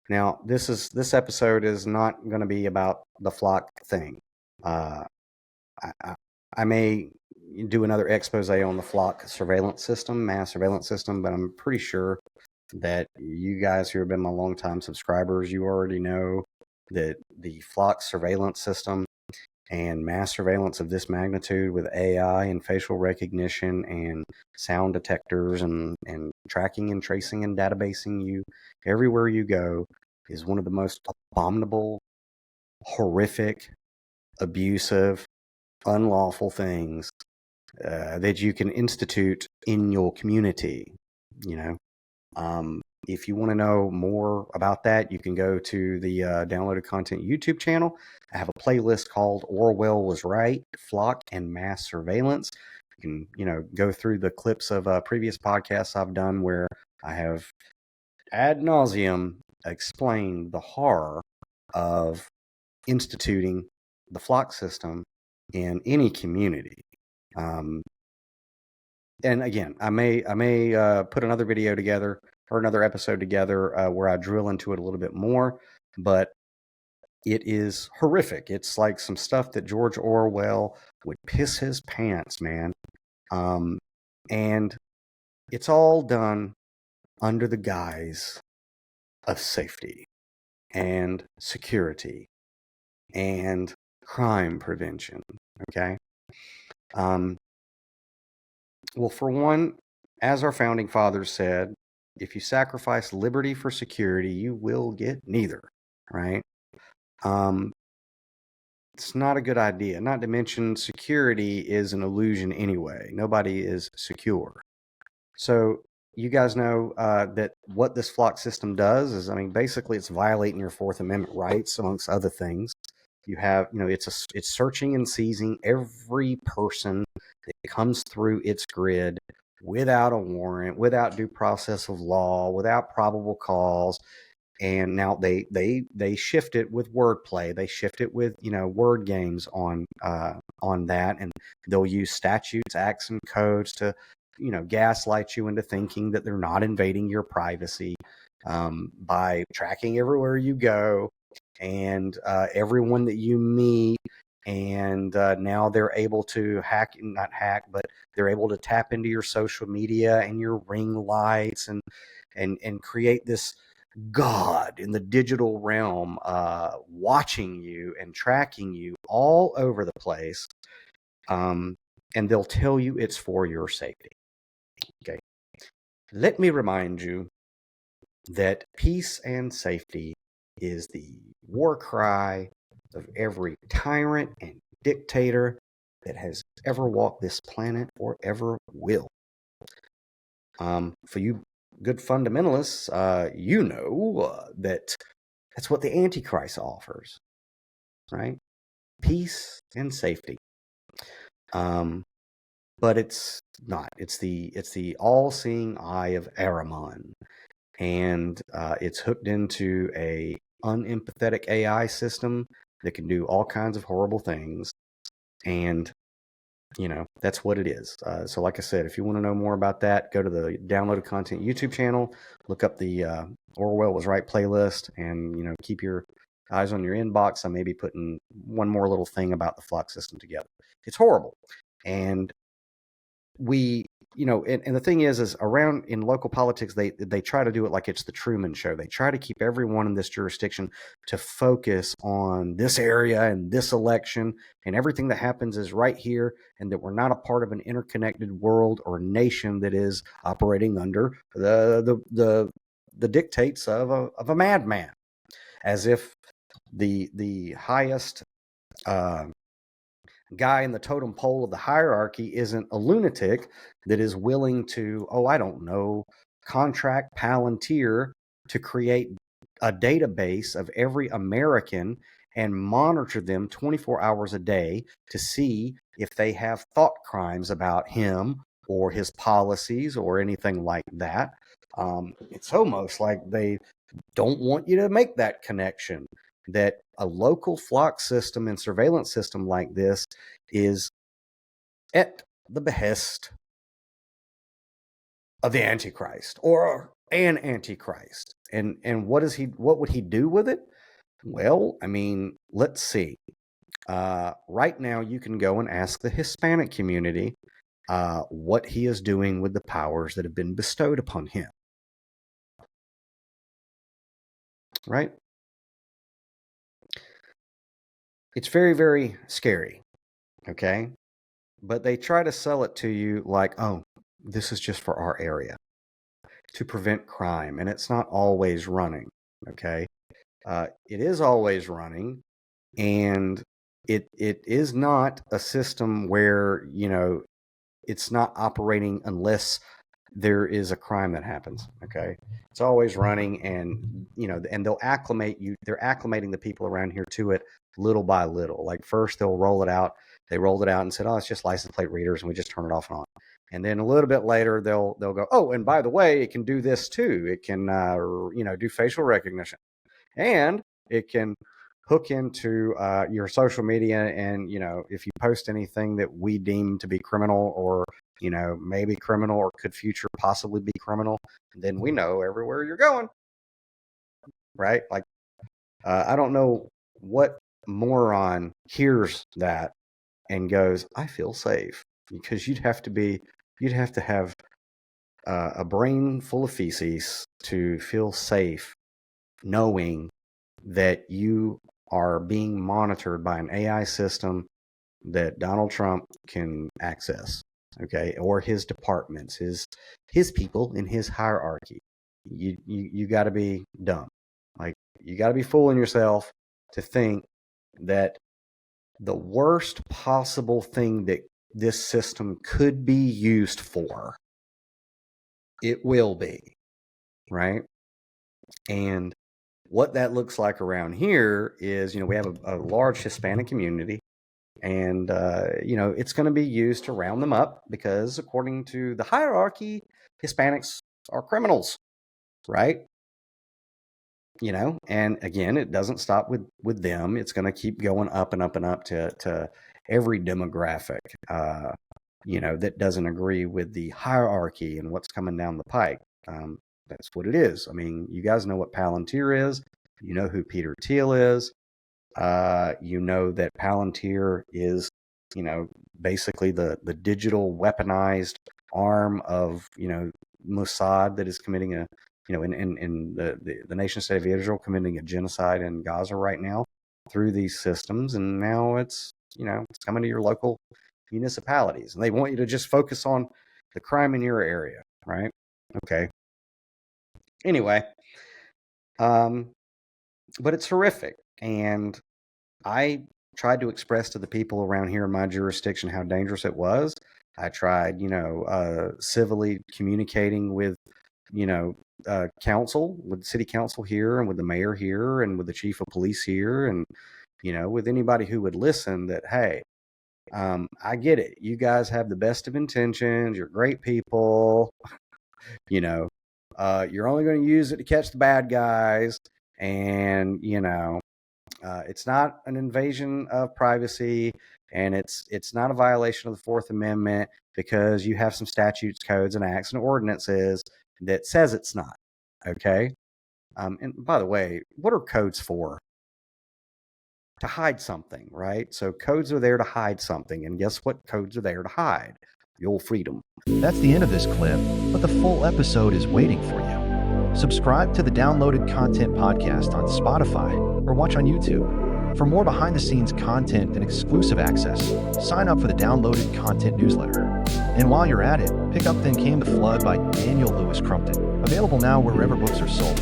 Now, this episode is not going to be about the flock thing. Uh, I, I may do another expose on the flock surveillance system, mass surveillance system, but I'm pretty sure that you guys who have been my longtime subscribers, you already know that the flock surveillance system and mass surveillance of this magnitude with AI and facial recognition and sound detectors and tracking and tracing and databasing you everywhere you go is one of the most abominable, horrific, abusive, unlawful things that you can institute in your community. You know, if you want to know more about that, you can go to the Downloaded Content YouTube channel. I have a playlist called Orwell Was Right, Flock and Mass Surveillance. You can, go through the clips of previous podcasts I've done where I have ad nauseum explained the horror of instituting the flock system in any community. And again, I may put another video together or another episode together where I drill into it a little bit more, but it is horrific. It's like some stuff that George Orwell would piss his pants, man. And it's all done under the guise of safety and security and crime prevention. Okay. Well, for one, as our founding fathers said, if you sacrifice liberty for security, you will get neither, right? It's not a good idea. Not to mention, security is an illusion anyway. Nobody is secure. So you guys know that what this flock system does is, basically it's violating your Fourth Amendment rights, amongst other things. You have, it's searching and seizing every person that comes through its grid without a warrant, without due process of law, without probable cause. And now they shift it with wordplay. They shift it with word games on that, and they'll use statutes, acts, and codes to gaslight you into thinking that they're not invading your privacy by tracking everywhere you go and everyone that you meet. And now they're able to not hack, but they're able to tap into your social media and your ring lights and create this God in the digital realm, watching you and tracking you all over the place. And they'll tell you it's for your safety. Okay. Let me remind you that peace and safety is the war cry of every tyrant and dictator that has ever walked this planet or ever will. For you good fundamentalists, that that's what the Antichrist offers, right? Peace and safety. But it's not. It's the all-seeing eye of Ahriman, and it's hooked into a unempathetic AI system that can do all kinds of horrible things, and that's what it is. So like I said, if you want to know more about that, go to the Downloaded Content YouTube channel, look up the Orwell Was Right playlist, and keep your eyes on your inbox. I may be putting one more little thing about the flock system together. It's horrible. And and the thing is around in local politics, they try to do it like it's the Truman Show. They try to keep everyone in this jurisdiction to focus on this area and this election, and everything that happens is right here, and that we're not a part of an interconnected world or nation that is operating under the dictates of a madman, as if the highest guy in the totem pole of the hierarchy isn't a lunatic that is willing to, contract Palantir to create a database of every American and monitor them 24 hours a day to see if they have thought crimes about him or his policies or anything like that. It's almost like they don't want you to make that connection, that a local flock system and surveillance system like this is at the behest of the Antichrist or an Antichrist. And what would he do with it? Well, I mean, let's see. Right now, you can go and ask the Hispanic community what he is doing with the powers that have been bestowed upon him. Right? It's very, very scary. Okay? But they try to sell it to you like, oh, this is just for our area to prevent crime. And it's not always running. Okay? It is always running. And it is not a system where, it's not operating unless there is a crime that happens. Okay. It's always running, and, and they'll acclimate you. They're acclimating the people around here to it little by little. Like first they'll roll it out. They rolled it out and said, oh, it's just license plate readers, and we just turn it off and on. And then a little bit later, they'll go, oh, and by the way, it can do this too. It can, do facial recognition, and it can hook into your social media. And, if you post anything that we deem to be criminal or, maybe criminal or could future possibly be criminal, then we know everywhere you're going. Right? Like, I don't know what moron hears that and goes, I feel safe, because you'd have to have a brain full of feces to feel safe knowing that you are being monitored by an AI system that Donald Trump can access, okay, or his departments, his people in his hierarchy. You got to be dumb. Like, you got to be fooling yourself to think that the worst possible thing that this system could be used for, it will be, right? And what that looks like around here is, we have a large Hispanic community, and, it's going to be used to round them up because according to the hierarchy, Hispanics are criminals, right? And again, it doesn't stop with them. It's going to keep going up and up and up to every demographic, that doesn't agree with the hierarchy and what's coming down the pike. That's what it is. I mean, you guys know what Palantir is. You know who Peter Thiel is. You know that Palantir is, basically the digital weaponized arm of, Mossad that is committing a, in the nation state of Israel, committing a genocide in Gaza right now through these systems. And now it's coming to your local municipalities, and they want you to just focus on the crime in your area, right? Okay. Anyway, but it's horrific. And I tried to express to the people around here in my jurisdiction how dangerous it was. I tried, civilly communicating with, council, with the city council here, and with the mayor here, and with the chief of police here, and, with anybody who would listen, that, hey, I get it. You guys have the best of intentions. You're great people. You're only going to use it to catch the bad guys. And, it's not an invasion of privacy, and it's not a violation of the Fourth Amendment, because you have some statutes, codes, and acts and ordinances that says it's not. Okay. And by the way, what are codes for? To hide something, right? So codes are there to hide something. And guess what codes are there to hide? Your freedom. That's the end of this clip, but the full episode is waiting for you. Subscribe to the Downloaded Content Podcast on Spotify or watch on YouTube. For more behind-the-scenes content and exclusive access, sign up for the Downloaded Content newsletter. And while you're at it, pick up Then Came the Flood by Louis Crumpton, available now wherever books are sold.